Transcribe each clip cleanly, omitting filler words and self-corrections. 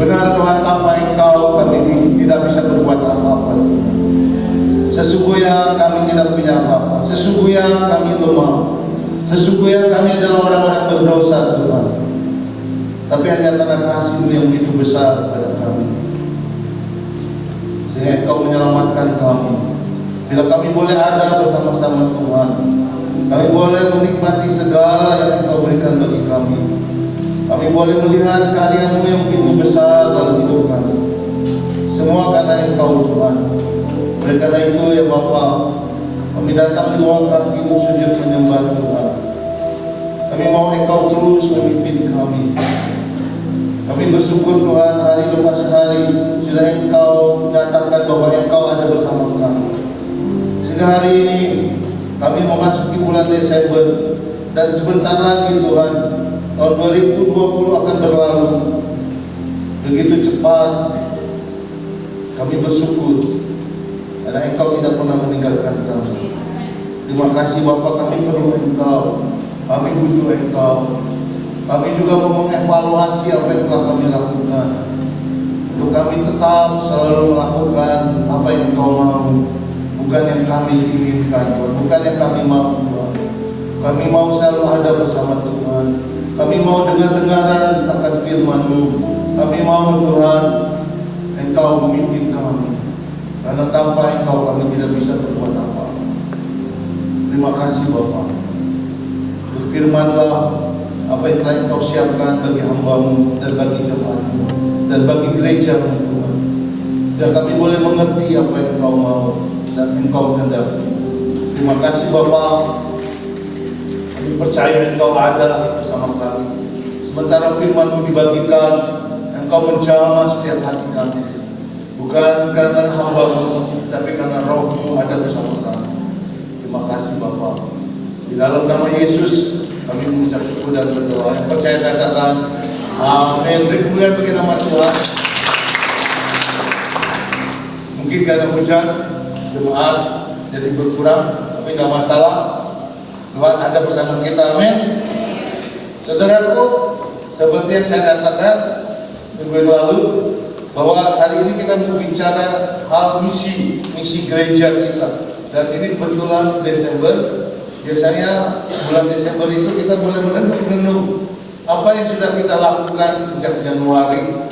Benar Tuhan, tanpa Engkau kami tidak bisa berbuat apa-apa. Sesungguhnya kami tidak punya apa-apa. Sesungguhnya kami lemah. Sesungguhnya kami adalah orang-orang berdosa Tuhan. Tapi hanya karena kasih-Mu yang begitu besar pada kami, sehingga Engkau menyelamatkan kami. Bila kami boleh ada bersama-sama Tuhan, kami boleh menikmati segala yang Engkau berikan bagi kami. Kami boleh melihat karya-Mu yang begitu besar dalam hidup kami. Semua karena Engkau Tuhan. Oleh karena itu ya Bapa, kami datang di bawah kaki-Mu sujud menyembah Tuhan. Kami mau Engkau terus memimpin kami. Kami bersyukur Tuhan, hari lepas hari sudah Engkau nyatakan bahwa Engkau ada bersama kami. Sehingga hari ini kami memasuki bulan Desember, dan sebentar lagi Tuhan, tahun 2020 akan berlalu. Begitu cepat. Kami bersyukur karena Engkau tidak pernah meninggalkan kami. Terima kasih Bapa, kami perlu Engkau. Kami butuh Engkau. Kami juga mau mengevaluasi apa yang telah kami lakukan, untuk kami tetap selalu melakukan apa yang Engkau mau, bukan yang kami inginkan, bukan yang kami mau. Kami mau selalu ada bersama Tuhan. Kami mau dengar-dengaran akan firman-Mu. Kami mau Tuhan, Engkau memimpin kami, karena tanpa Engkau kami tidak bisa berbuat apa. Terima kasih Bapa. Berfirmanlah apa yang telah Engkau siapkan bagi hamba-Mu dan bagi jemaat-Mu dan bagi gereja-Mu Tuhan, sehingga kami boleh mengerti apa yang Engkau mau dan Engkau kehendaki. Terima kasih Bapa. Kami percaya Engkau ada bersama kami. Sementara firman-Mu dibagikan, Engkau menjamah setiap hati kami, bukan karena hamba-Mu, tapi karena Roh-Mu ada bersama kami. Terima kasih Bapa. Di dalam nama Yesus kami mengucap syukur dan berdoa. Yang percaya katakan amin. Beri kemuliaan bagi nama Tuhan. Mungkin karena hujan jemaat jadi berkurang, tapi tidak masalah. Tuhan ada bersama kita, amin. Saudaraku, seperti yang saya katakan minggu lalu, bahwa hari ini kita berbicara hal misi gereja kita. Dan ini kebetulan Desember. Biasanya bulan Desember itu kita boleh menenung apa yang sudah kita lakukan sejak Januari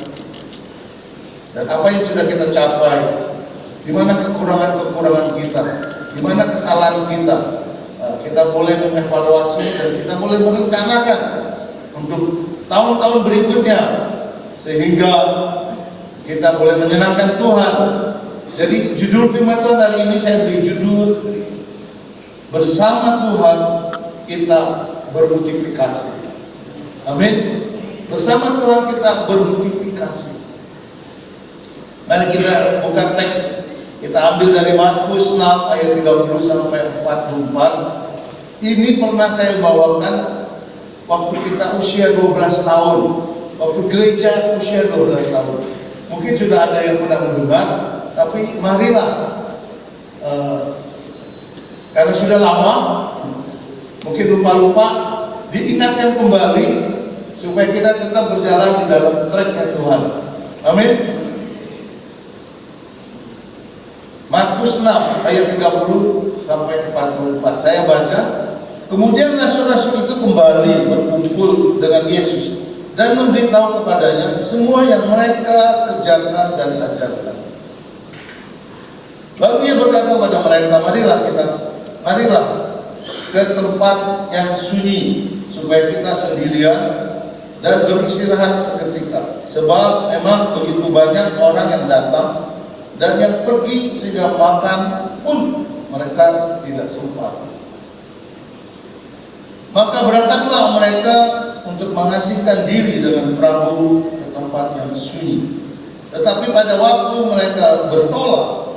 dan apa yang sudah kita capai, di mana kekurangan-kekurangan kita, di mana kesalahan kita. Kita boleh mengevaluasi dan kita boleh merencanakan untuk tahun-tahun berikutnya, sehingga kita boleh menyenangkan Tuhan. Jadi judul firman Tuhan hari ini saya beri judul, bersama Tuhan kita bermultiplikasi. Amin. Bersama Tuhan kita bermultiplikasi. Mari kita buka teks. Kita ambil dari Markus 6 ayat 30 sampai 44. Ini pernah saya bawakan waktu kita usia 12 tahun. Waktu gereja usia 12 tahun. Mungkin sudah ada yang pernah mendengar, tapi marilah karena sudah lama, mungkin lupa-lupa, diingatkan kembali supaya kita tetap berjalan di dalam track-nya Tuhan. Amin. Markus 6 ayat 30 sampai 44. Saya baca. Kemudian rasul-rasul itu kembali berkumpul dengan Yesus dan memberitahu kepadanya semua yang mereka kerjakan dan ajarkan. Lalu Dia berkata kepada mereka, marilah ke tempat yang sunyi supaya kita sendirian dan beristirahat seketika, sebab memang begitu banyak orang yang datang dan yang pergi sehingga makan pun mereka tidak sempat. Maka berangkatlah mereka untuk mengasingkan diri dengan perahu ke tempat yang sunyi. Tetapi pada waktu mereka bertolak,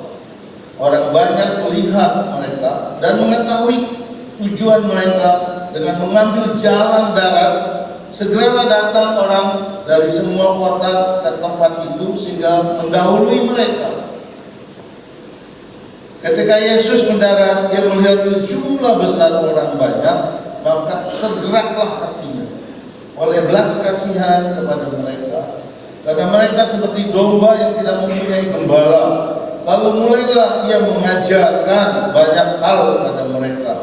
orang banyak melihat mereka dan mengetahui tujuan mereka. Dengan mengambil jalan darat, segeralah datang orang dari semua kota ke tempat itu sehingga mendahului mereka. Ketika Yesus mendarat, Dia melihat sejumlah besar orang banyak, maka tergeraklah hatinya oleh belas kasihan kepada mereka, Karena mereka seperti domba yang tidak mempunyai gembala. Lalu mulailah ia mengajarkan banyak hal pada mereka.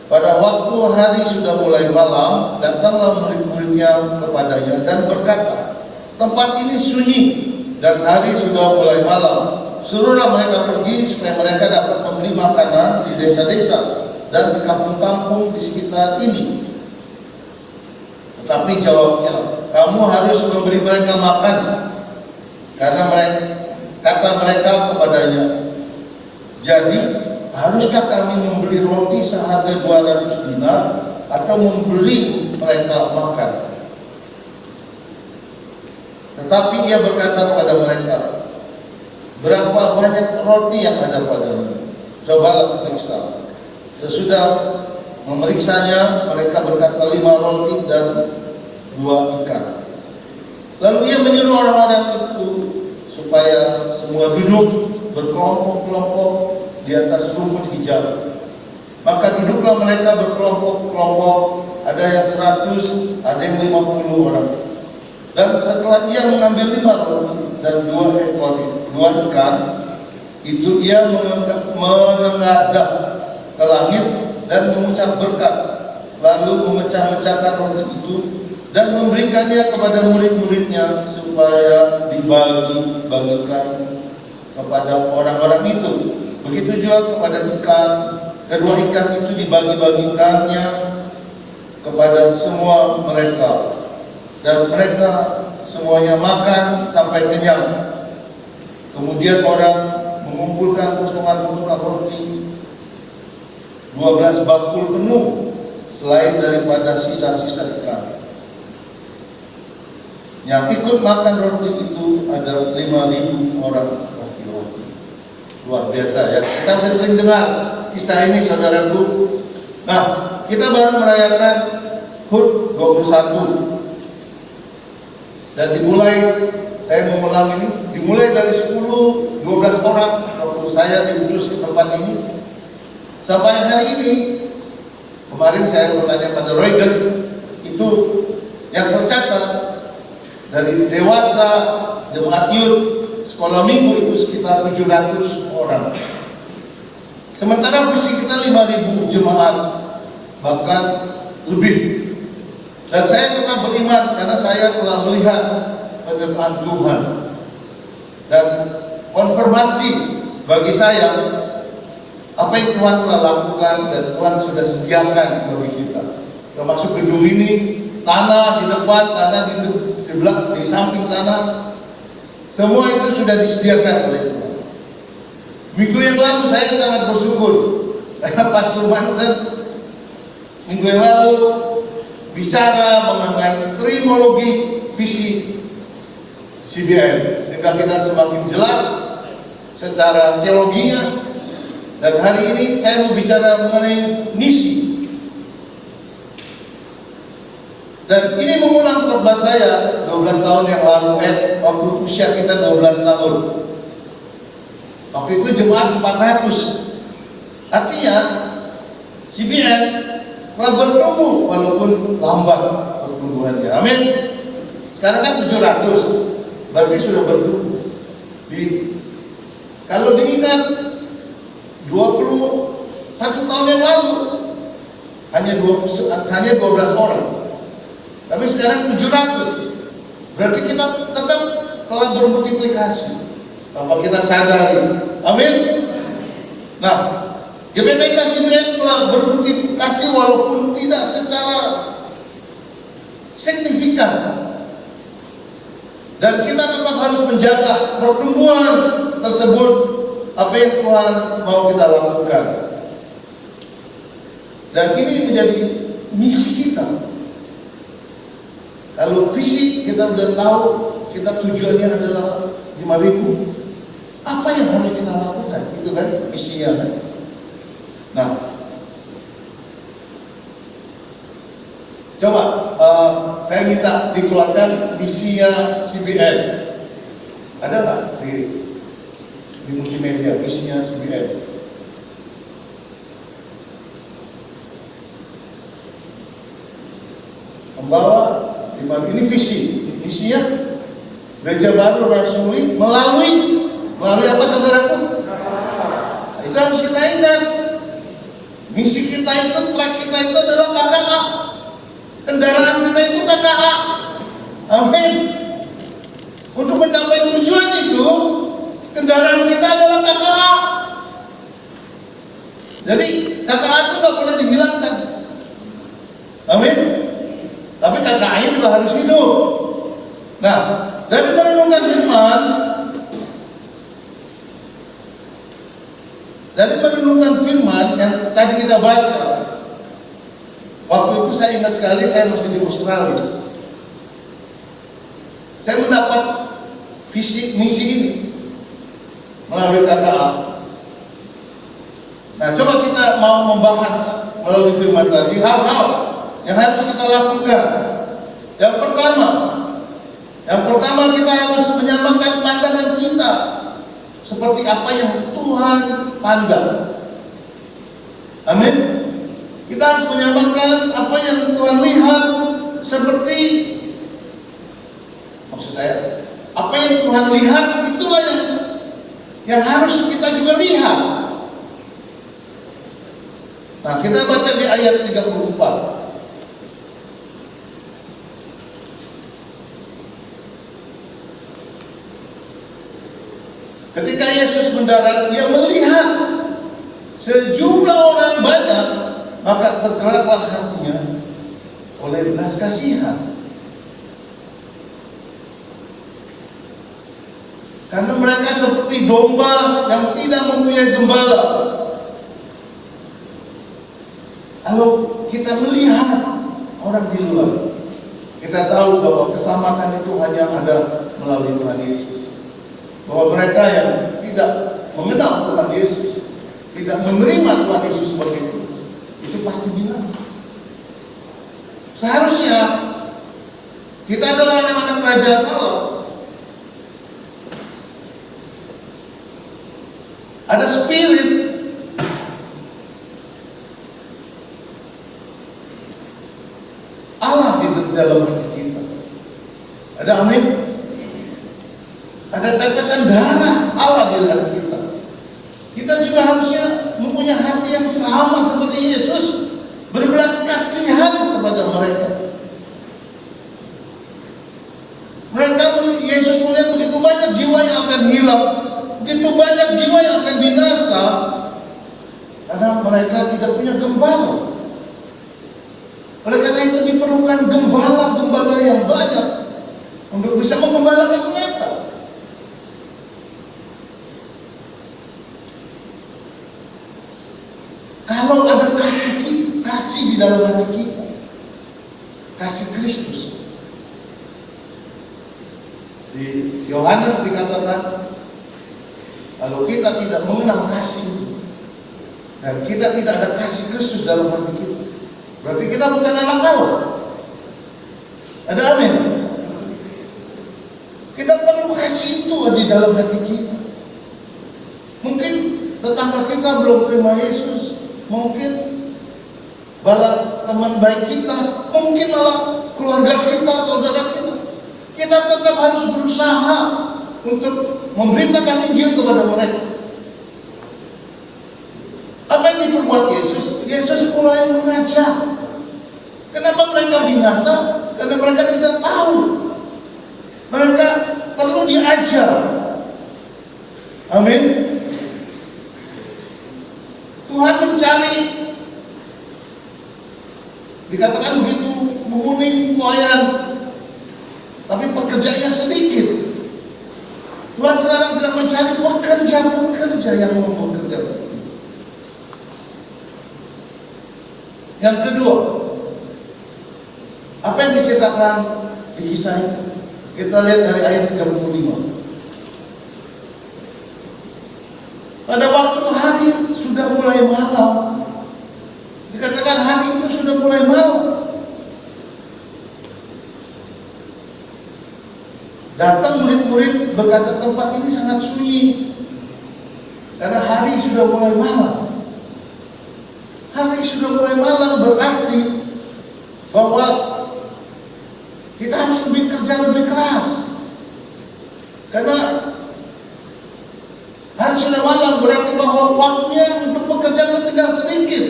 Pada waktu hari sudah mulai malam, datanglah murid-muridnya kepadanya dan berkata, tempat ini sunyi dan hari sudah mulai malam. Suruhlah mereka pergi supaya mereka dapat membeli makanan di desa-desa dan di kampung-kampung di sekitar ini. Tetapi jawabnya, kamu harus memberi mereka makan. Karena kata mereka kepadanya, jadi haruskah kami membeli roti seharga 200 dinar atau memberi mereka makan? Tetapi ia berkata kepada mereka, berapa banyak roti yang ada padamu? Cobalah periksa. Sesudah memeriksanya, mereka berkata 5 roti dan 2 ikan. Lalu ia menyuruh orang-orang itu supaya semua duduk berkelompok-kelompok di atas rumput hijau. Maka duduklah mereka berkelompok-kelompok, ada yang 100, ada yang 50 orang. Dan setelah ia mengambil 5 roti dan 2 ikan, itu ia menengadah ke langit dan mengucap berkat, lalu memecah-mecahkan roti itu dan memberikannya kepada murid-muridnya supaya dibagi-bagikan kepada orang-orang itu. Begitu juga kepada ikan, kedua ikan itu dibagi-bagikannya kepada semua mereka, dan mereka semuanya makan sampai kenyang. Kemudian orang mengumpulkan potongan-potongan roti 12 bakul penuh, selain daripada sisa-sisa ikan. Yang ikut makan roti itu ada 5.000 orang laki-laki. Luar biasa ya. Kita sudah sering dengar kisah ini, saudaraku. Nah, kita baru merayakan HUT 21. Dan dimulai, saya mengulang ini, dimulai dari 10-12 orang waktu saya diutus ke tempat ini. Sampai hari ini, kemarin saya bertanya pada Reagan, itu yang tercatat dari dewasa jemaat youth sekolah minggu itu sekitar 700 orang. Sementara visi kita 5.000 jemaat, bahkan lebih. Dan saya tetap beriman karena saya telah melihat penyertaan Tuhan. Dan konfirmasi bagi saya, apa yang Tuhan telah lakukan dan Tuhan sudah sediakan bagi kita. Termasuk gedung ini, tanah di depan, tanah di samping sana, semua itu sudah disediakan oleh Tuhan. Minggu yang lalu saya sangat bersyukur karena Pastor Manson minggu yang lalu bicara mengenai terminologi visi CBN, sehingga kita semakin jelas secara teologinya. Dan hari ini saya mau bicara mengenai misi. Dan ini mengulang khotbah saya 12 tahun yang lalu, waktu usia kita 12 tahun. Waktu itu jemaat 400. Artinya CBN telah bertumbuh walaupun lambat pertumbuhannya. Amin. Sekarang kan 700, berarti sudah bertumbuh. Kalau diingat 21 tahun yang lalu hanya 12 orang. Tapi sekarang 700. Berarti kita tetap telah bermultiplikasi tanpa kita sadari. Amin. Nah, GPPK CBN telah bermultiplikasi walaupun tidak secara signifikan. Dan kita tetap harus menjaga pertumbuhan tersebut, apa yang Tuhan mau kita lakukan. Dan ini menjadi misi kita. Kalau visi kita sudah tahu, kita tujuannya adalah 5.000. Apa yang harus kita lakukan? Itu kan misinya kan. Nah, coba saya minta dikeluarkan misinya CBN. Ada nggak di multimedia misinya CBN? Membawa ini visi, misinya Gereja baru rasuli melalui apa saudaraku? Itu harus kita ingat. Misi kita itu, track kita itu adalah KKA. Kendaraan kita itu KKA. Amin. Untuk mencapai tujuan itu, kendaraan kita adalah KKA. Jadi KKA itu nggak boleh dihilangkan. Amin. Tapi KKA-nya juga harus hidup. Nah, dari merenungkan firman, yang tadi kita baca, waktu itu saya ingat sekali, saya masih di Australia. Saya mendapat misi ini melalui KKA. Nah, coba kita mau membahas melalui firman tadi hal-hal yang harus kita lakukan. Yang pertama kita harus menyamakan pandangan kita seperti apa yang Tuhan pandang. Amin. Kita harus menyamakan apa yang Tuhan lihat seperti, maksud saya, apa yang Tuhan lihat itulah yang harus kita juga lihat. Nah, kita baca di ayat 34. Ketika Yesus mendarat, dia melihat sejumlah orang banyak, maka tergeraklah hatinya oleh belas kasihan. Karena mereka seperti domba yang tidak mempunyai gembala. Kalau kita melihat orang di luar, kita tahu bahwa keselamatan itu hanya ada melalui Tuhan Yesus. Bahwa mereka yang tidak mengenal Tuhan Yesus, tidak menerima Tuhan Yesus sebagai itu pasti binasa. Seharusnya kita adalah anak-anak kerajaan Allah. Ada spirit Allah di dalam hati kita. Ada amin. Ada tetesan darah Allah di dalam kita. Kita juga harusnya mempunyai hati yang sama seperti Yesus, berbelas kasihan kepada mereka. Yesus melihat begitu banyak jiwa yang akan hilang, begitu banyak jiwa yang akan binasa, karena mereka tidak punya gembala. Oleh karena itu diperlukan gembala-gembala yang banyak untuk bisa menggembalakan mereka. Kalau ada kasih di dalam hati kita, kasih Kristus. Di Yohanes dikatakan, kalau kita tidak mengenal kasih dan kita tidak ada kasih Kristus dalam hati kita, berarti kita bukan anak Allah. Ada amin. Kita perlu kasih itu di dalam hati kita. Mungkin tetangga kita belum terima Yesus, mungkin malah teman baik kita, mungkin malah keluarga kita, saudara kita. Kita tetap harus berusaha untuk memberitakan Injil kepada mereka. Apa yang diperbuat Yesus? Yesus mulai mengajak. Kenapa mereka binasa? Karena mereka tidak tahu. Mereka perlu diajar. Amin. Tuhan mencari, dikatakan begitu, menguning pelayan, tapi pekerjaannya sedikit. Tuhan sekarang sedang mencari pekerja yang mau bekerja. Yang kedua, apa yang diceritakan di kisah ini? Kita lihat dari ayat 35. Pada waktu hari sudah mulai malam, dikatakan hari itu sudah mulai malam. Datang murid-murid berkata, tempat ini sangat sunyi karena hari sudah mulai malam. Hari sudah mulai malam berarti bahwa kita harus kerja lebih keras. Karena hari sudah malam, berarti bahwa waktunya untuk bekerja tinggal sedikit.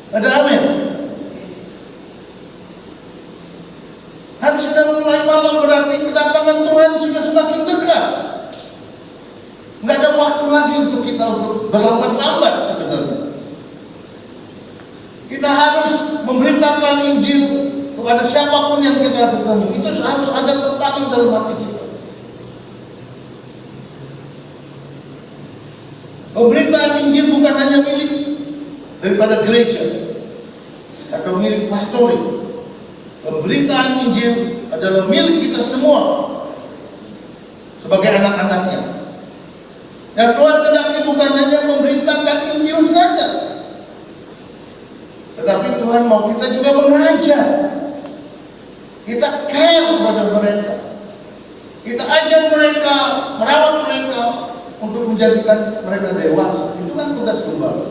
Ada amin? Hari sudah mulai malam, berarti kedatangan Tuhan sudah semakin dekat. Nggak ada waktu lagi untuk kita untuk berlambat-lambat sebenarnya. Kita harus memberitakan Injil kepada siapapun yang kita ketemu. Itu harus ada tertanam dalam hati kita. Pemberitaan Injil bukan hanya milik daripada gereja atau milik pastori. Pemberitaan Injil adalah milik kita semua sebagai anak-anaknya. Yang Tuhan kehendaki bukan hanya memberitakan Injil saja, tetapi Tuhan mau kita juga mengajar. Kita care kepada mereka. Kita ajar mereka, merawat mereka untuk menjadikan mereka dewasa. Itu kan tugas gembala.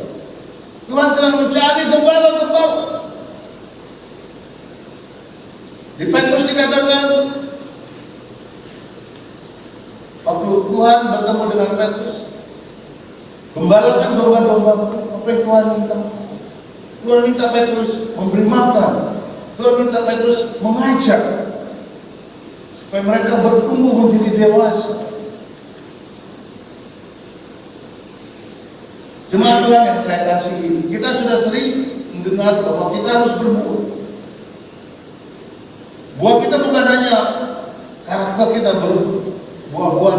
Tuhan sedang mencari gembala-gembala. Di Petrus dikatakan, waktu Tuhan bertemu dengan Petrus, gembalakan domba-domba. Apa yang Tuhan minta? Tuhan minta Petrus memberi makan. Tuhan minta Petrus mengajar supaya mereka bertumbuh menjadi dewasa. Jemaat Tuhan yang saya kasihi, kita sudah sering mendengar bahwa kita harus berbuah. Buah kita bukan hanya karakter kita berbuah-buah,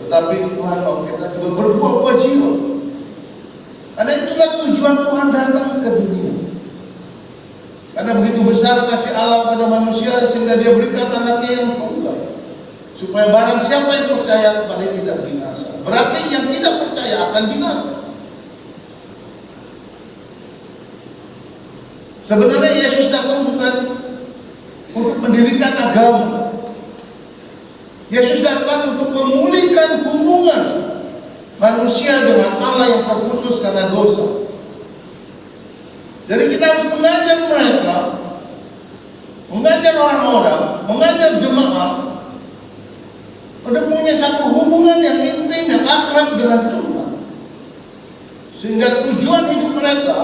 tetapi Tuhan mau kita juga berbuah-buah jiwa. Karena itulah tujuan Tuhan datang ke dunia. Karena begitu besar kasih Allah pada manusia sehingga Dia berikan anaknya yang tunggal, supaya barang siapa yang percaya kepada Dia tidak binasa. Berarti yang tidak percaya akan binasa. Sebenarnya Yesus datang bukan untuk mendirikan agama. Yesus datang untuk memulihkan hubungan manusia dengan Allah yang terputus karena dosa. Jadi kita harus mengajar mereka, mengajar orang-orang, mengajar jemaat untuk punya satu hubungan yang intim, yang akrab dengan Tuhan. Sehingga tujuan hidup mereka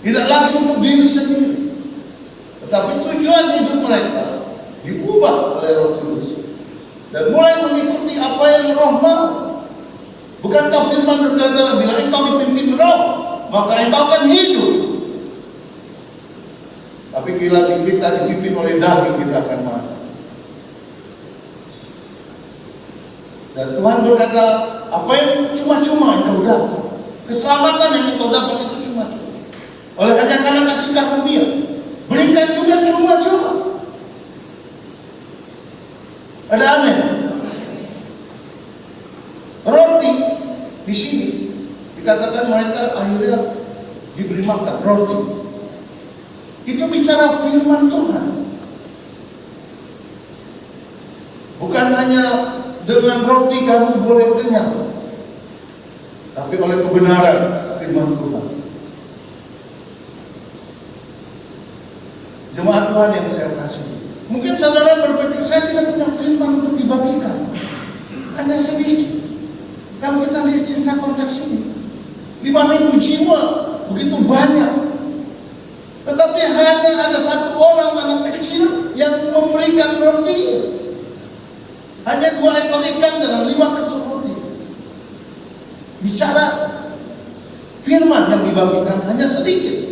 tidak lagi untuk diri sendiri, tetapi tujuan hidup mereka diubah oleh Roh Kudus dan mulai mengikuti apa yang Roh mau. Bukankah firman berkata, bila engkau dipimpin Roh, maka engkau akan hidup. Tapi bila kita dipimpin oleh daging, kita akan mati. Dan Tuhan berkata, apa yang cuma-cuma engkau dapat, keselamatan yang engkau dapat itu cuma-cuma. Oleh karena kasih karunia, berikan juga cuma-cuma. Ada amin. Roti di sini dikatakan mereka akhirnya diberi makan roti. Itu bicara firman Tuhan. Bukan hanya dengan roti kamu boleh kenyang, tapi oleh kebenaran firman Tuhan. Jemaat Tuhan yang saya kasih, mungkin saudara berpikir saya tidak punya firman untuk dibagikan, hanya sedikit. Kalau kita lihat cerita konteks ini, 5.000 jiwa begitu banyak, tetapi hanya ada satu orang anak kecil yang memberikan roti. Hanya 2 ekor ikan dengan 5 ketul roti. Bicara firman yang dibagikan hanya sedikit.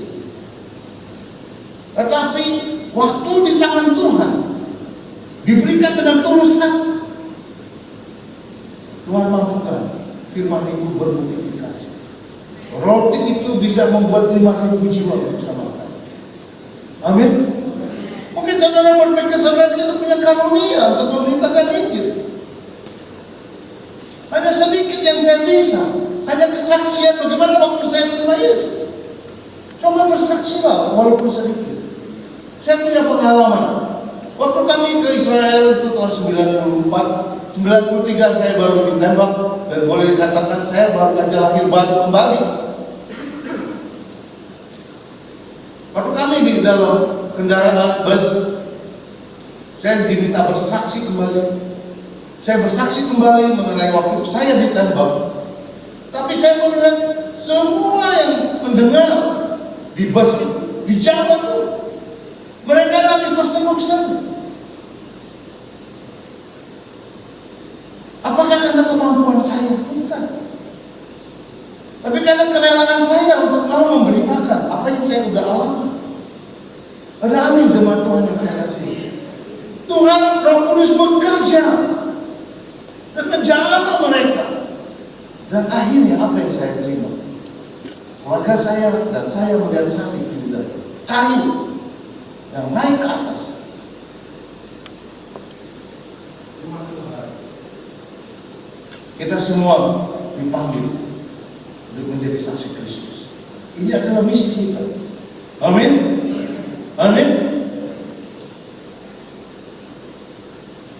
Tetapi waktu di tangan Tuhan diberikan dengan tulus hati, Tuhan mampukan firman itu bermultiplikasi. Roti itu bisa membuat 5.000 jiwa bersama kami. Amin. Mungkin saudara berpikir saudara tidak punya karunia untuk memberitakan Injil. Hanya sedikit yang saya bisa, hanya kesaksian bagaimana waktu saya terima Yesus. Coba bersaksilah walaupun sedikit. Saya punya pengalaman. Waktu kami ke Israel itu tahun 94, 93 saya baru ditembak, dan boleh dikatakan saya baru aja lahir baru kembali. Waktu kami di dalam kendaraan bus, Saya diminta bersaksi kembali. Saya bersaksi kembali mengenai waktu saya ditembak. Tapi saya melihat semua yang mendengar di bus itu, di jalan itu, mereka nangis tersenyum-senyum. Apakah karena kemampuan saya? Bukan. Tapi karena kerelaan saya untuk mau memberitakan apa yang saya sudah alami. Ada amin jemaat Tuhan yang saya kasih. Tuhan Roh Kudus bekerja dan menjamah mereka. Dan akhirnya apa yang saya terima? Keluarga saya dan saya melihat salib Yuda, kayu yang naik ke atas. Kita semua dipanggil untuk menjadi saksi Kristus. Ini adalah misi kita. Amin. Amin.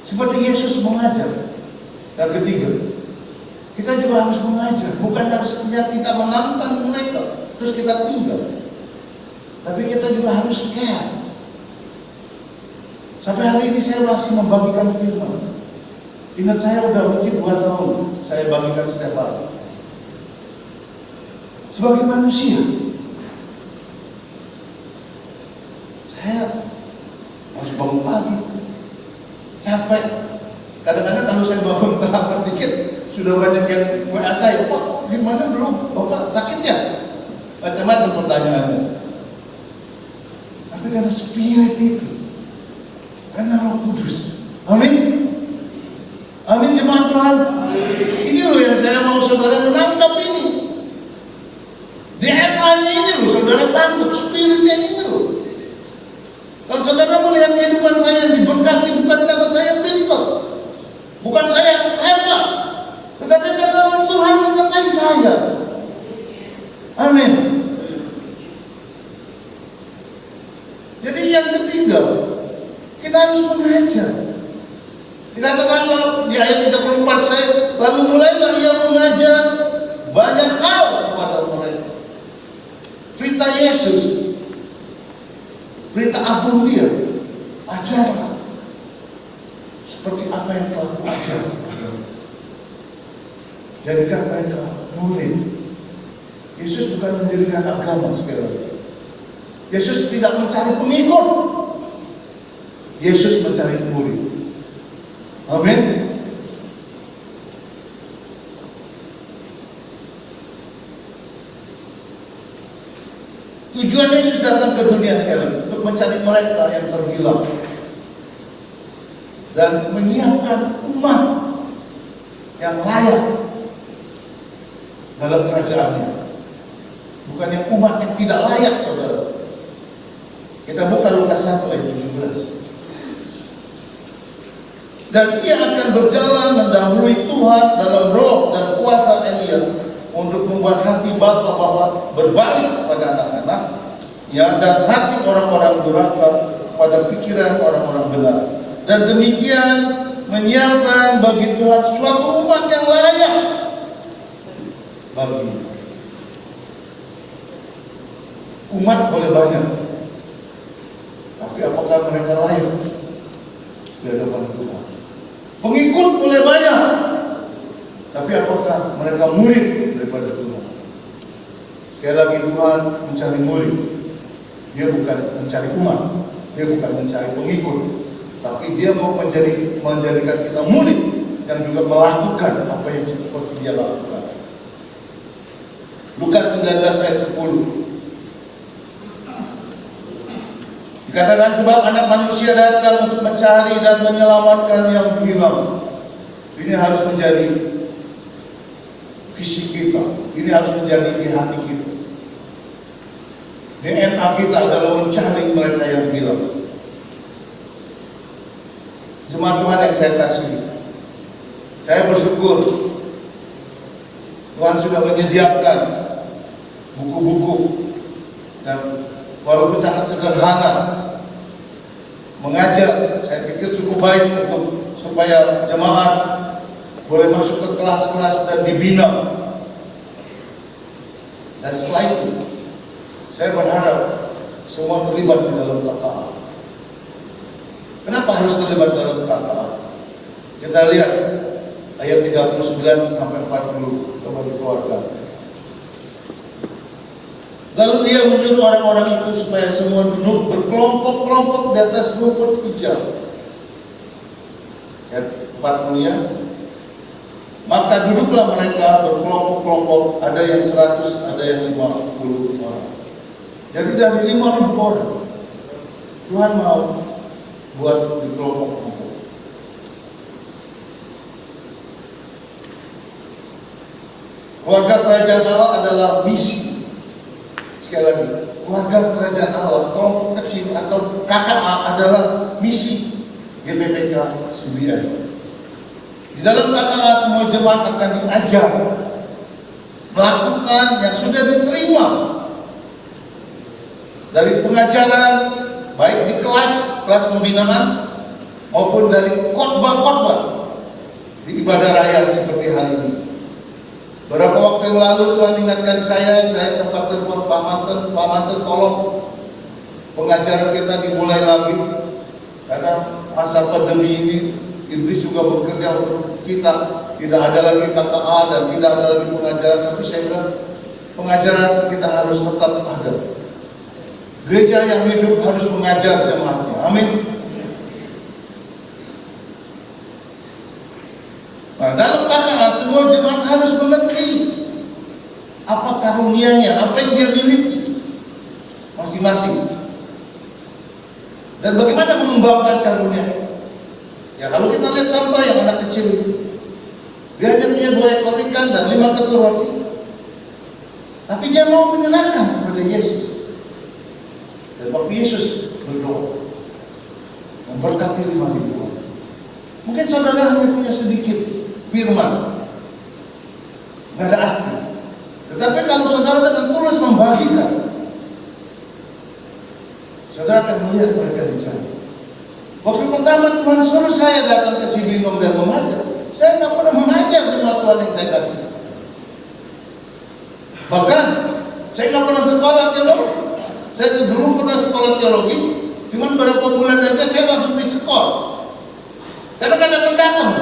Seperti Yesus mengajar. Yang ketiga, kita juga harus mengajar. Bukan harus kita menantang mereka terus kita tinggal. Tapi kita juga harus care. Sampai hari ini saya masih membagikan firman. Ingat, saya udah mungkin 2 tahun saya bagikan setiap hari. Sebagai manusia, saya harus bangun pagi, capek. Kadang-kadang kalau saya bangun terlambat dikit, sudah banyak yang WA saya, Pak, gimana belum? Bapak sakit ya? Macam-macam pertanyaannya. Tapi karena spirit itu, karena Roh Kudus. Amin. Amin jemaat Tuhan. Ini loh yang saya mau saudara menangkap ini. DNA-nya ini loh saudara tangkap, spiritnya ini loh. Kalau saudara melihat kehidupan saya yang diberkati bukan karena saya pintar, bukan saya hebat, tetapi karena Tuhan menyertai saya. Amin. Jadi yang ketiga, kita harus mengajar. Dikatakan di ayat 34 saya, lalu mulailah ia mengajar banyak hal kepada mereka. Cerita Yesus, berita agung dia, ajarlah seperti apa yang telah kuajar. Jadikan mereka murid. Yesus bukan mendirikan agama sekali lagi. Yesus tidak mencari pengikut. Yesus mencari murid. Amin. Tujuan Yesus datang ke dunia sekali lagi untuk mencari mereka yang terhilang dan menyiapkan umat yang layak dalam kerajaannya. Bukan yang umat yang tidak layak, saudara. Kita buka Lukas 1 ayat 17. Dan ia akan berjalan mendahului Tuhan dalam roh dan kuasa Elia untuk membuat hati bapa-bapa berbalik pada anak-anak, ya, dan hati orang-orang durhaka pada pikiran orang-orang benar. Dan demikian menyiapkan bagi Tuhan suatu umat yang layak bagi. Umat boleh banyak, tapi apakah mereka layak di hadapan Tuhan? Pengikut boleh banyak, tapi apakah mereka murid daripada Tuhan? Sekali lagi, Tuhan mencari murid. Dia bukan mencari umat, dia bukan mencari pengikut, tapi dia mau menjadikan kita murid yang juga melakukan apa yang seperti dia lakukan. Lukas 19 ayat 10. Dikatakan, sebab anak manusia datang untuk mencari dan menyelamatkan yang hilang. Ini harus menjadi visi kita. Ini harus menjadi di hati kita. DNA kita adalah mencari mereka yang hilang. Jemaat Tuhan yang saya kasih, saya bersyukur Tuhan sudah menyediakan buku-buku, dan walaupun sangat sederhana, mengajar, saya pikir cukup baik untuk supaya jemaat boleh masuk ke kelas-kelas dan dibina. Dan setelah itu, saya berharap semua terlibat di dalam KKA. Kenapa harus terlibat dalam KKA? Kita lihat ayat 39 sampai 40, coba dikeluarkan. Lalu dia menyuruh orang-orang itu supaya semua duduk berkelompok-kelompok di atas rumput hijau. Ayat 40-nya. Maka duduklah mereka berkelompok-kelompok, ada yang 100, ada yang 50 orang. Jadi dari 5.000 orang, Tuhan mau buat di kelompok-kelompok. Keluarga kerajaan Allah adalah misi. Sekali lagi, keluarga kerajaan Allah, kelompok kecil atau KKA adalah misi GPPK Subian. Di dalam KKA semua jemaat akan diajar melakukan yang sudah diterima dari pengajaran, baik di kelas pembinaan maupun dari khotbah-khotbah di ibadah raya seperti hari ini. Beberapa waktu yang lalu Tuhan ingatkan saya sempat telepon Pak Mansen tolong pengajaran kita dimulai lagi karena masa pandemi ini iblis juga bekerja untuk kita. Tidak ada lagi KKA dan tidak ada lagi pengajaran, tapi saya bilang pengajaran kita harus tetap ada. Gereja yang hidup harus mengajar jemaatnya. Amin. Nah, dalam KKA semua jemaat harus mengerti apa karunianya, apa yang dia miliki masing-masing, dan bagaimana mengembangkan karunia. Ya kalau kita lihat contoh yang anak kecil itu, dia hanya punya 2 ekor ikan dan 5 ketur roti, tapi dia mau menyenangkan kepada Yesus. Dan waktu Yesus berdoa memberkati 5.000 orang, mungkin saudara hanya punya sedikit firman, nggak ada arti. Tetapi kalau saudara dengan tulus membagikan, saudara akan melihat mereka di jalan. Waktu pertama Tuhan suruh saya datang ke Cibinong dan mengajar, saya nggak pernah mengajar semua Tuhan yang saya kasih. Bahkan saya nggak pernah sekolah teologi. Saya sebelum pernah sekolah teologi, cuma beberapa bulan aja saya langsung di sekolah. Karena kan datang.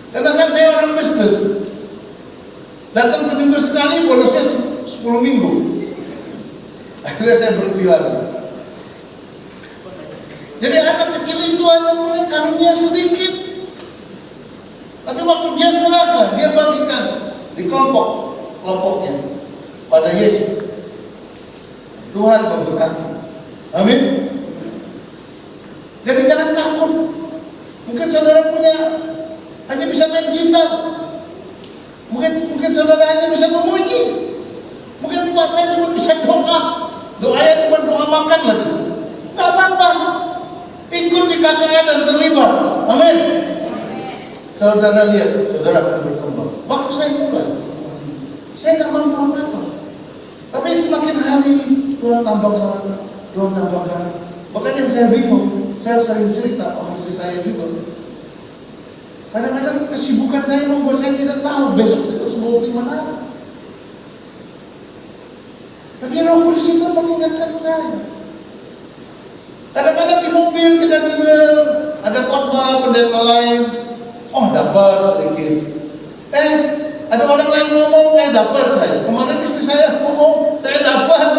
Karena saya orang bisnis. Datang seminggu sekali, bonusnya 10 minggu. Akhirnya saya berhenti lagi. Jadi anak kecil itu hanya punya karunia sedikit, tapi waktu dia serahkan, dia bagikan di kelompoknya pada Yesus, Tuhan memberkati. Amin. Jadi jangan takut. Mungkin saudara punya hanya bisa main gitar, mungkin saudara hanya bisa memuji, mungkin Pak saya cuma bisa doanya cuma doa makan lagi. Gak apa-apa, ikut di KKA dan terlibat. Amin. Saudara lihat, saudara akan berkembang. Waktu saya mulai, saya nggak mampu apa-apa, tapi semakin hari Tuhan tambahkan. Bahkan yang saya bingung, saya sering cerita sama istri saya juga. Kadang-kadang kesibukan saya membuat saya tidak tahu besok itu semua di mana. Tapi Roh Kudus itu mengingatkan saya. Kadang-kadang di mobil kita dengar ada khotbah pendeta lain, oh dapat sedikit. Ada orang lain ngomong, dapat saya. Kemarin istri saya ngomong, saya dapat.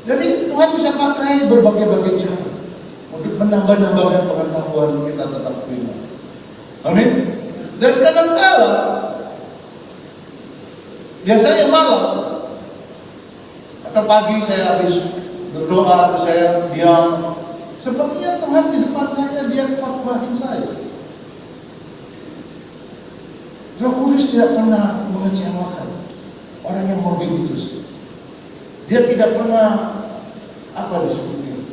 Jadi Tuhan bisa pakai berbagai-bagai cara untuk menambah-nambahkan pengetahuan kita tentang firman. Amin. Dan kadang-kala biasanya malam atau pagi saya habis berdoa, saya diam. Sepertinya Tuhan di depan saya, dia khotbahin saya. Roh Kudus tidak pernah mengecewakan orang yang mau diutus. Dia tidak pernah disebutnya.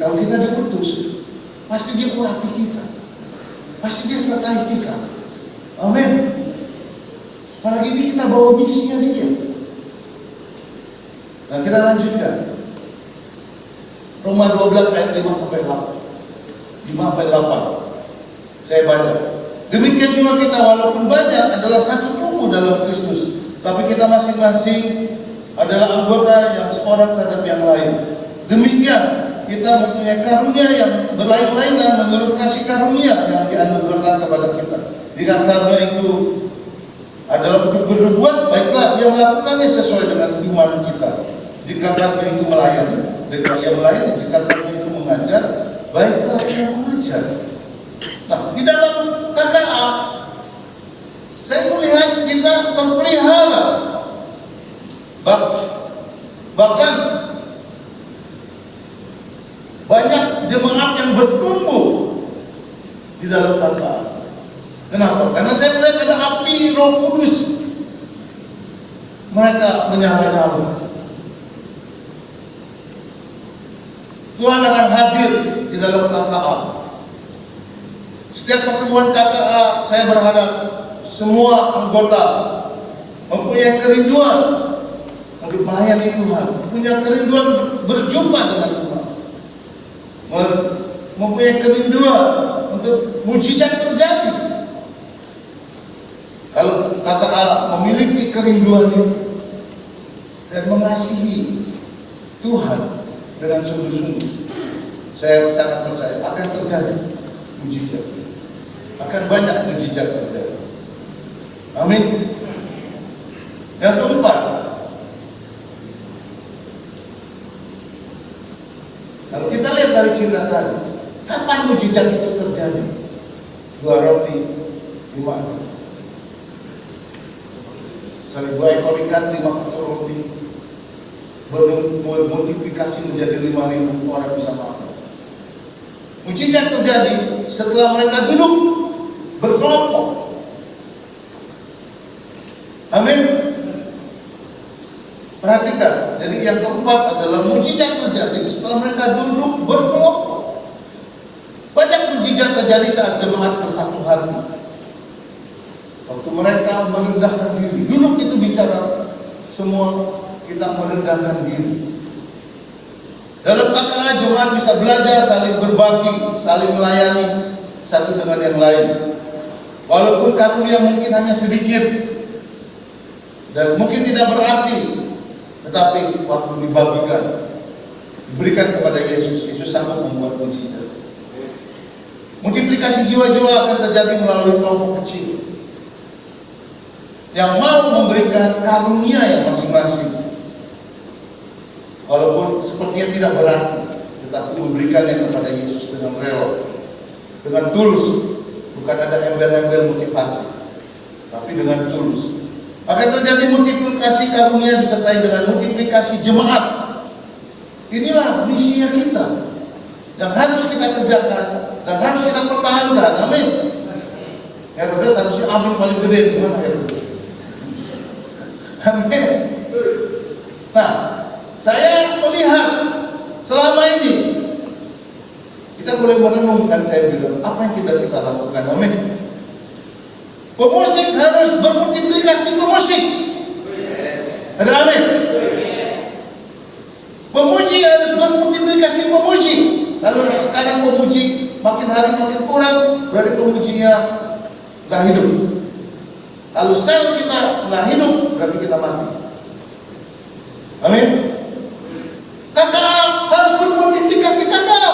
Kalau kita diutus, pasti dia urapi kita, pasti dia sertai kita. Amin. Apalagi ini kita bawa misinya dia. Nah kita lanjutkan. Roma 12 ayat 5 sampai 8. Saya baca. Demikian juga kita, walaupun banyak, adalah satu tubuh dalam Kristus, tapi kita masing-masing adalah anggota yang seorang terhadap yang lain. Demikian kita mempunyai karunia yang berlain-lainan menurut kasih karunia yang dianugerahkan kepada kita. Jika karunia itu adalah untuk berbuat, baiklah dia melakukannya sesuai dengan iman kita. Jika karunia itu melayani, baiklah ia melayani. Jika karunia itu mengajar, baiklah dia mengajar. Nah, di dalam KKA saya melihat kita terpelihara, bahkan banyak jemaat yang bertumbuh di dalam KKA. Kenapa? Karena saya melihat ada api Roh Kudus. Mereka menyala-nyala. Tuhan akan hadir di dalam KKA. Setiap pertemuan KKA, saya berharap semua anggota mempunyai kerinduan untuk melayani Tuhan, punya kerinduan untuk berjumpa dengan Tuhan, mempunyai kerinduan untuk mujizat terjadi. Kalau KKA memiliki kerinduan itu dan mengasihi Tuhan dengan sungguh-sungguh, saya sangat percaya akan terjadi mujizat, akan banyak mujizat terjadi. Amin. Yang keempat, kalau kita lihat dari cerita tadi, kapan mujizat itu terjadi? 2 roti 5. 2 ekor ikan, 5 ketur roti, bermultiplikasi menjadi 5.000 orang bisa makan. Mujizat terjadi setelah mereka duduk berkelompok. Amin. Perhatikan, jadi yang keempat adalah mujizat terjadi setelah mereka duduk berkelompok. Banyak mujizat terjadi saat jemaat bersatu hati. Waktu mereka merendahkan diri, duduk itu bicara semua kita merendahkan diri. Dalam KKA jemaat bisa belajar saling berbagi, saling melayani satu dengan yang lain. Walaupun karunia mungkin hanya sedikit dan mungkin tidak berarti, tetapi waktu dibagikan, diberikan kepada Yesus, Yesus sanggup membuat mujizat. Multiplikasi jiwa-jiwa akan terjadi melalui kelompok kecil yang mau memberikan karunia yang masing-masing, walaupun sepertinya tidak berarti, tetapi memberikannya kepada Yesus dengan rela, dengan tulus, bukan ada embel-embel motivasi, tapi dengan tulus. Akan terjadi multiplikasi karunia disertai dengan multiplikasi jemaat. Inilah misi kita yang harus kita kerjakan dan harus kita pertahankan. Amin. Herodes harusnya ambil paling gede, di mana Herodes? Amin. Nah, saya melihat selama ini kita boleh merenungkan, saya bilang, apa yang kita lakukan. Amin. Pemusik harus bermultiplikasi pemusik. Ada amin. Pemuji harus bermultiplikasi pemuji. Kalau sekarang pemuji makin hari makin kurang, berarti pemujinya nggak hidup. Kalau sel kita nggak hidup, berarti kita mati. Amin. KKA harus bermultiplikasi KKA.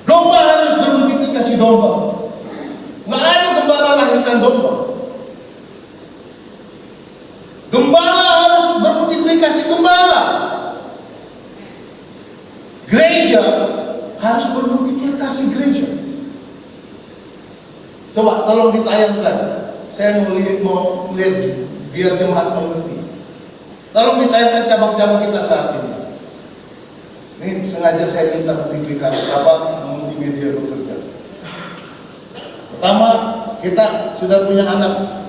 Domba harus bermultiplikasi domba. Nggak ada gembala lahirkan domba. Gembala harus bermultiplikasi gembala. Gereja harus bermultiplikasi gereja. Coba tolong ditayangkan. Saya mau lihat biar jemaat mengerti. Tolong ditayangkan cabang-cabang kita saat ini. Ini sengaja saya minta multiplikasi multimedia bekerja. Pertama, kita sudah punya anak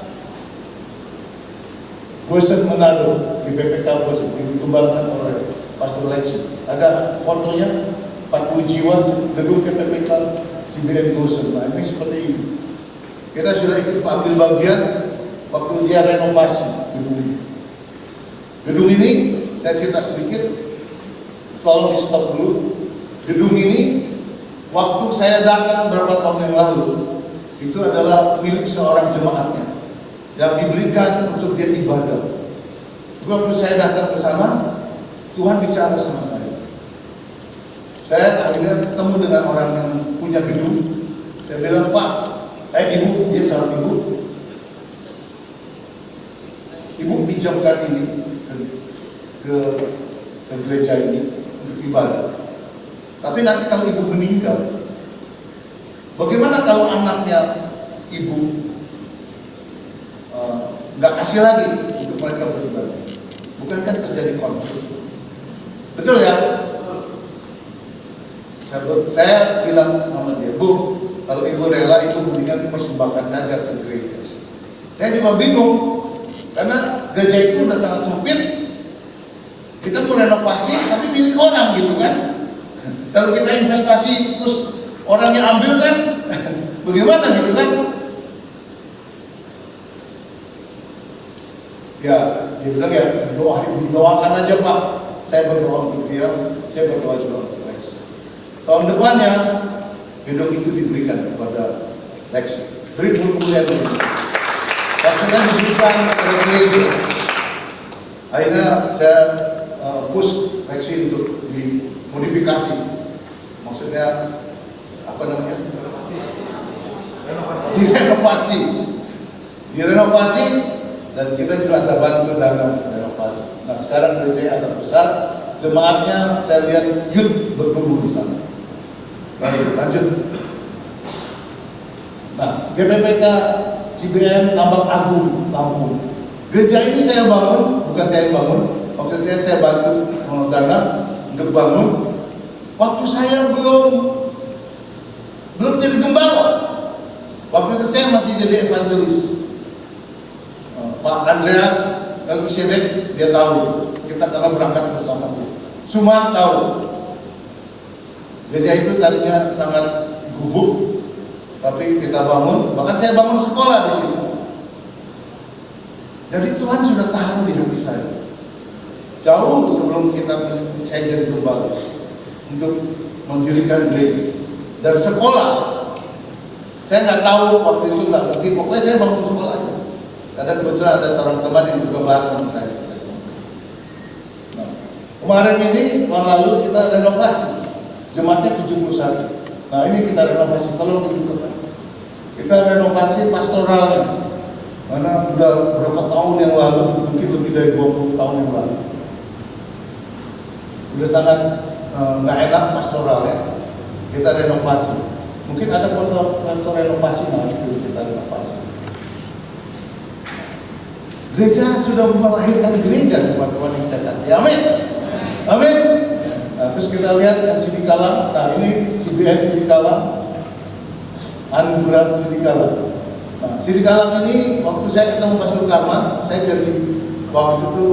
Bosen Manado, di PPK Bosen, digembalakan oleh Pastor Lexi. Ada fotonya, 40 jiwa gedung PPK Cibiren Bosen. Nah, ini seperti ini. Kita sudah ikut ambil bagian waktu dia renovasi gedung ini. Gedung ini, saya cerita sedikit, tolong di stop dulu. Gedung ini, waktu saya datang berapa tahun yang lalu, itu adalah milik seorang jemaatnya yang diberikan untuk dia ibadah. Waktu saya datang ke sana, Tuhan bicara sama saya. Saya akhirnya ketemu dengan orang yang punya gedung. Saya bilang, Pak, Ibu, dia seorang ibu. Ibu pinjamkan ini ke gereja ini untuk ibadah. Tapi nanti kalau ibu meninggal, bagaimana kalau anaknya ibu nggak kasih lagi untuk mereka beribadah? Bukankah terjadi konflik? Betul ya? Saya bilang sama dia, Bu, kalau ibu rela itu mendingan persembahkan saja ke gereja. Saya cuma bingung, karena gereja itu udah sangat sempit. Kita mau renovasi, tapi milik orang gitu kan. Kalau kita investasi terus orangnya ambil kan, bagaimana gitu kan? Ya, dia bilang ya didoakan aja Pak. Saya berdoa untuk dia, saya berdoa juga untuk Lex. Tahun depannya gedung itu diberikan kepada Lex. Beri bulan ini. Maksudnya diberikan kepada gereja. Akhirnya saya push Lex untuk dimodifikasi. Maksudnya apa namanya? Direnovasi dan kita juga ada bantu dana renovasi. Nah sekarang gereja agak besar, jemaatnya saya lihat youth bertumbuh di sana. Baik, lanjut. Nah GPPK CBN Tambak Agung Lampung. Gereja ini saya bangun, bukan saya bangun, maksudnya saya bantu dana untuk bangun. Waktu saya belum jadi gembala. Waktu itu saya masih jadi evangelis. Pak Andreas Melkisedek dia tahu. Kita karena berangkat bersama dia. Sumat tahu. Gereja itu tadinya sangat gubuk, tapi kita bangun. Bahkan saya bangun sekolah di sini. Jadi Tuhan sudah taruh di hati saya. Jauh sebelum saya jadi gembala untuk mendirikan gereja dan sekolah. Saya nggak tahu waktu itu, nggak ngerti. Pokoknya saya bangun sekolah aja. Karena kebetulan ada seorang teman yang juga bareng saya. Nah, kemarin ini tahun lalu kita renovasi. Jemaatnya 71. Nah ini kita renovasi. Tolong dibuka. Kita renovasi pastoralnya. Mana udah berapa tahun yang lalu, mungkin lebih dari 20 tahun yang lalu. Udah sangat nggak enak pastoralnya. Kita renovasi. Mungkin ada foto renovasi, nah itu kita renovasi. Gereja sudah melahirkan gereja, teman-teman yang saya kasih. Amin. Amin. Nah, terus kita lihat Sidi Kalang. Nah ini CBN Sidi Kalang, Anugerah Sidi Kalang. Nah Sidi Kalang ini waktu saya ketemu Pak Sulkarman, saya jadi waktu itu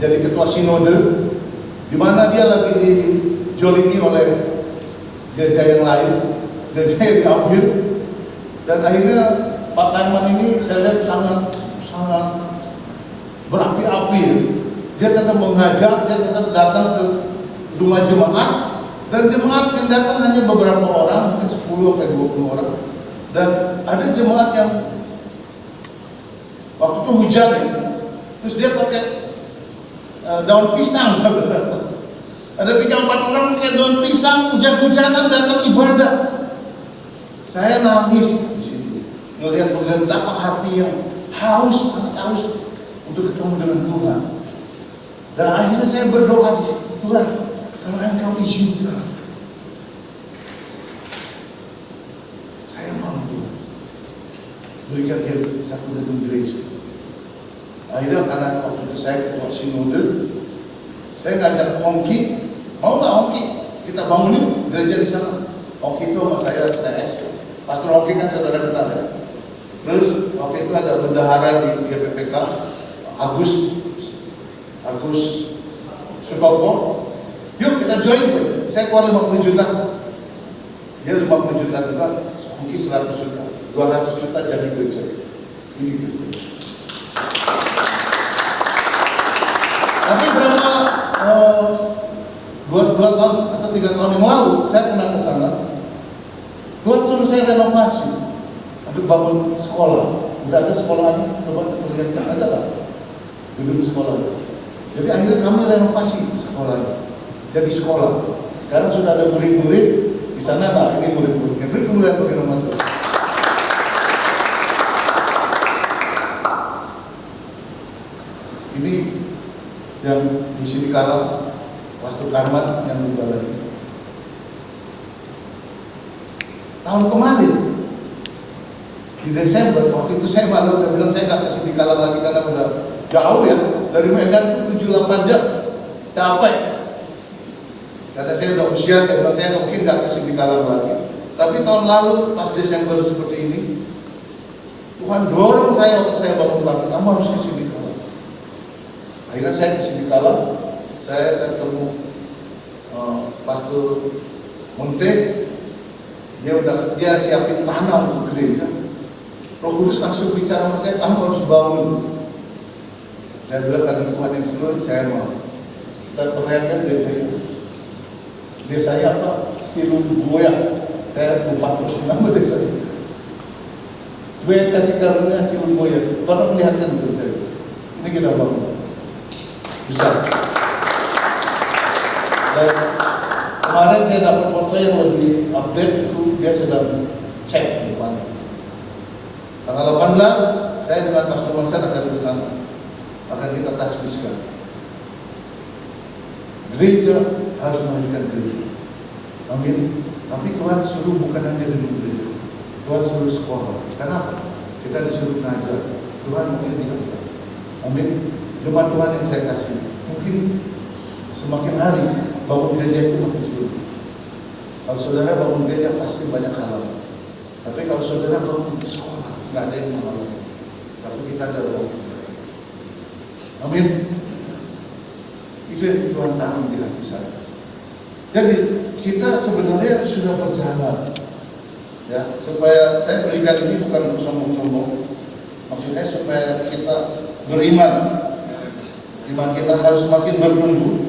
jadi ketua sinode, di mana dia lagi dijolimi oleh gereja yang lain. Dan saya diambil, dan akhirnya Pak Karman ini saya lihat sangat berapi-api. Dia tetap mengajar, dia tetap datang ke rumah jemaat, dan jemaat yang datang hanya beberapa orang, mungkin 10-20 orang. Dan ada jemaat yang waktu itu hujan, terus dia pakai daun pisang. Ada 3-4 orang pakai daun pisang, hujan-hujanan datang ibadah. Saya nangis di sini, melihat betapa hati yang haus untuk ketemu dengan Tuhan. Dan akhirnya saya berdoa di situ, Tuhan, kalau Engkau izinkan, saya mampu berikan dia satu gedung gereja. Akhirnya karena waktu itu saya ketua sinode, saya ngajak Hongki, mau nggak Hongki? Kita bangun yuk gereja di sana. Hongki itu sama saya SO. Pastor Hongki kan saudara kenal ya. Terus waktu itu ada bendahara di GPPK, Agus Sutopo. Yuk kita join tuh. Saya keluar 50 juta. Dia 50 juta juga, Hongki 100 juta. 200 juta jadi gereja. Ini gereja. Tapi berapa 2 tahun atau 3 tahun yang lalu saya pernah ke sana. Tuhan suruh saya renovasi untuk bangun sekolah. Udah ada sekolahnya, coba kita lihat, ada nggak gedung sekolah? Jadi akhirnya kami renovasi sekolahnya, jadi sekolah. Sekarang sudah ada murid-murid di sana. Nah, ini murid-muridnya. Beri kemuliaan bagi nama Tuhan. Ini yang di sini kalah Pastor Karmat yang lupa lagi. Tahun kemarin di Desember, waktu itu saya malu udah bilang saya nggak ke sini kalah lagi karena udah jauh ya, dari Medan itu 7-8 jam, capek. Karena saya udah usia, saya bilang saya mungkin nggak ke sini kalah lagi. Tapi tahun lalu pas Desember seperti ini, Tuhan dorong saya waktu saya bangun pagi, kamu harus ke sini kalah. Akhirnya saya ke sini kalah, saya ketemu Pastor Monte, dia siapin tanah untuk gereja. Roh Kudus langsung bicara sama saya, kamu harus bangun. Saya bilang karena Tuhan yang suruh, saya mau. Kita perlihatkan desanya apa? Silumboya. Saya lupa nama desanya. Sebagai kasih karunia Silumboya. Tolong melihatkan itu saya. Ini kita bangun. Bisa. Dan kemarin saya dapat foto yang lebih update, itu dia sedang cek depannya. Tanggal 18 saya dengan Pastor Monsen akan ke sana, akan kita tasbihkan. Gereja harus memajukan gereja. Amin. Tapi Tuhan suruh bukan hanya gedung gereja, Tuhan suruh sekolah. Kenapa? Kita disuruh mengajar. Tuhan mungkin diajar. Amin. Jemaat Tuhan yang saya kasih, mungkin semakin hari bangun gereja itu makin sulit. Kalau saudara bangun gereja pasti banyak halangan. Tapi kalau saudara bangun sekolah, nggak ada yang menghalangi. Tapi kita ada roh. Amin. Itu yang Tuhan tanam di hati saya. Jadi kita sebenarnya sudah berjalan, ya, supaya saya berikan ini bukan untuk sombong-sombong. Maksudnya supaya kita beriman. Iman kita harus semakin bertumbuh.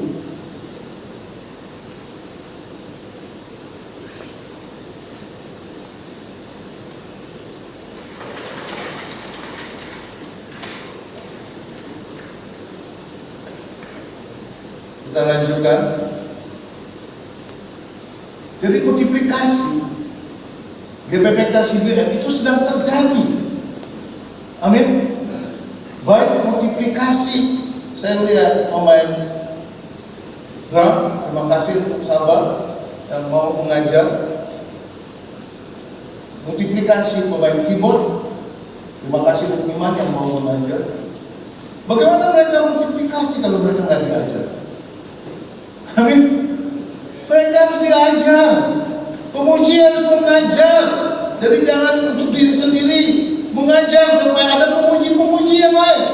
Kita lanjutkan. Jadi multiplikasi GPPK CBM itu sedang terjadi. Amin. Baik multiplikasi. Saya lihat pemain drum, terima kasih untuk sahabat yang mau mengajar. Multiplikasi pemain keyboard, terima kasih untuk Iman yang mau mengajar. Bagaimana mereka multiplikasi kalau mereka nggak diajar? Amin. Mereka harus diajar. Pemuji harus mengajar. Jadi jangan untuk diri sendiri, mengajar supaya ada pemuji-pemuji yang lain.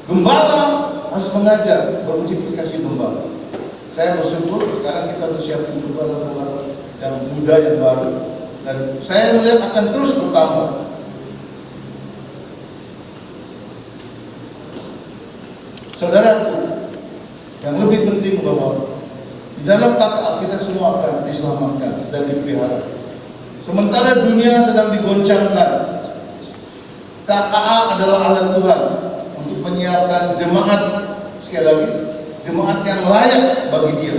Gembala harus mengajar, bermultiplikasi gembala. Saya bersyukur sekarang kita bersiapkan gembala-gembala yang muda yang baru, dan saya melihat akan terus bertambah. Saudaraku, yang lebih penting bahwa di dalam KKA kita semua akan diselamatkan dan dipelihara. Sementara dunia sedang digoncangkan, KKA adalah alat Tuhan untuk menyiapkan jemaat, sekali lagi, jemaat yang layak bagi Dia.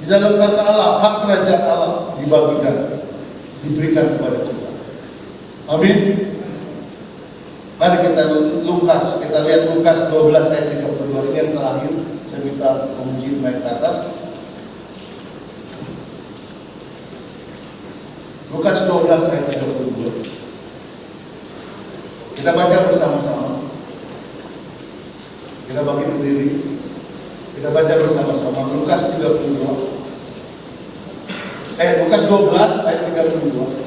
Di dalam KKA Allah, hak kerajaan Allah dibagikan, diberikan kepada kita. Amin. Mari kita lihat Lukas 12 ayat 32, ini yang terakhir. Saya minta pemuji naik ke atas. Lukas 12 ayat 32. Kita baca bersama-sama. Kita bagi berdiri. Kita baca bersama-sama Lukas 32. Lukas 12 ayat 32.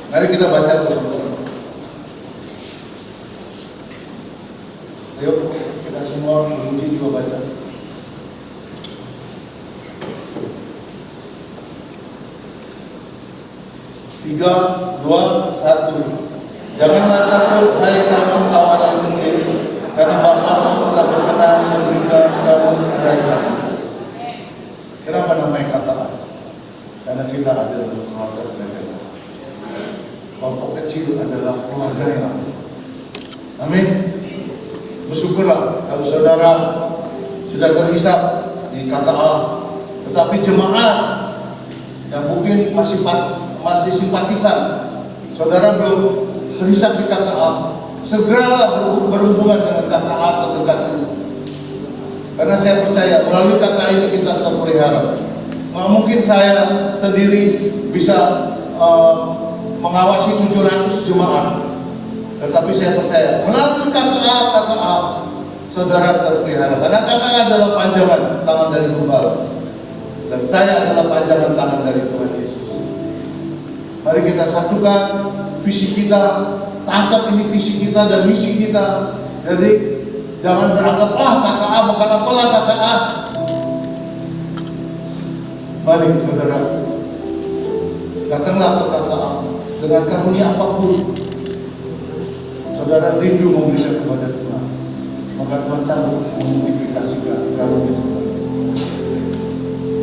Mari kita baca bersama-sama. Ayo kita semua memuji juga baca. Tiga, dua, satu. Janganlah takut, hai kamu kawanan kecil, karena Bapa telah berkenan memberikan kamu kerajaan. Kenapa namanya KKA? Karena kita adalah keluarga kerajaan. Kelompok kecil adalah keluarga yang Syukurlah kalau saudara sudah terhisap di KKA, tetapi jemaat yang mungkin masih simpatisan, saudara belum terhisap di KKA, segeralah berhubungan dengan KKA terdekat itu. Karena saya percaya melalui KKA ini kita terpelihara. Nggak mungkin saya sendiri bisa mengawasi 700 jemaat, tetapi saya percaya melalui KKA saudara terpelihara. Karena KKA adalah panjangan tangan dari Gembala, dan saya adalah panjangan tangan dari Tuhan Yesus. Mari kita satukan visi kita, tangkap ini visi kita dan misi kita. Jadi jangan beranggap KKA bukan apalah KKA. Mari saudara, datanglah ke KKA dengan karunia apapun. Saudara rindu memberikan kepada Tuhan, maka Tuhan sanggup memultiplikasikan karunia saudara.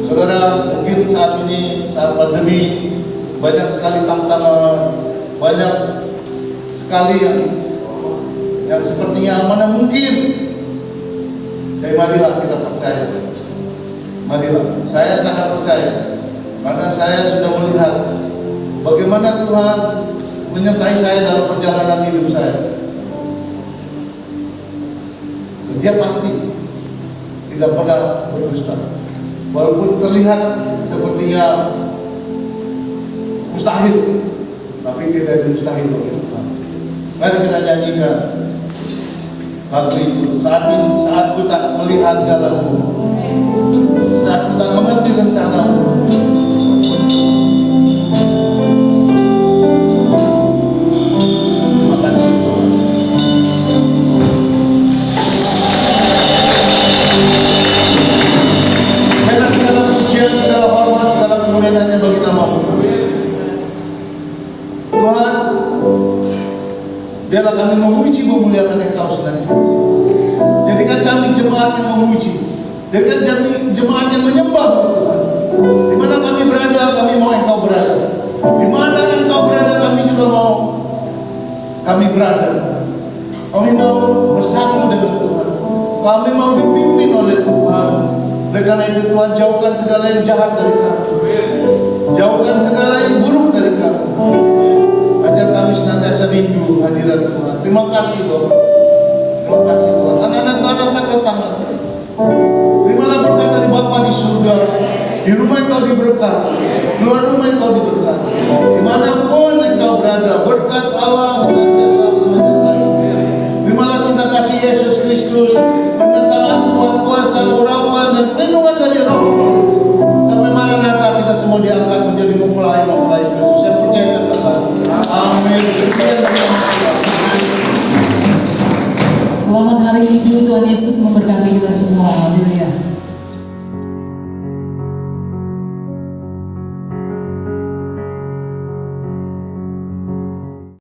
Saudara, mungkin saat ini, saat pandemi, banyak sekali tantangan, banyak sekali yang sepertinya mana mungkin. Tapi marilah kita percaya. Marilah, saya sangat percaya, karena saya sudah melihat bagaimana Tuhan menyertai saya dalam perjalanan hidup saya. Dia pasti tidak pernah berdusta, walaupun terlihat sepertinya mustahil, tapi tidak ada mustahil bagi Tuhan. Mari kita nyanyikan lagu itu. Saat ku tak melihat jalanmu, saat ku tak mengerti rencanamu. Terima kasih Tuhan. Biarlah segala pujian, segala hormat, segala kemuliaan hanya bagi nama-Mu Tuhan. Biarlah kami memuji memuliakan Engkau senantiasa. Jadikan kami jemaat yang memuji, jadikan kami jemaat yang menyembah Tuhan. Di mana kami berada, kami mau Engkau berada. Di mana Engkau berada, kami juga mau kami berada. Kami mau bersatu dengan Tuhan. Kami mau dipimpin oleh Tuhan. Oleh karena itu Tuhan, jauhkan segala yang jahat dari kami, jauhkan segala yang buruk dari kami. Ajar kami senantiasa rindu hadirat Tuhan. Terima kasih Tuhan. Terima kasih Tuhan. Anak-anak Tuhan angkatkan tangan. Terimalah berkat dari Bapa di surga. Di rumah Engkau diberkati, luar rumah Engkau diberkati. Dimanapun Engkau berada, berkat Allah senantiasa menyertai. Terimalah cinta kasih Yesus Kristus, penyertaan Tuhan kuasa, urapan dan perlindungan dari Roh Kudus. Sampai Maranatha kita semua diangkat menjadi mempelai Kristus. Saya percaya katakan amin. Selamat hari Minggu, Tuhan Yesus memberkati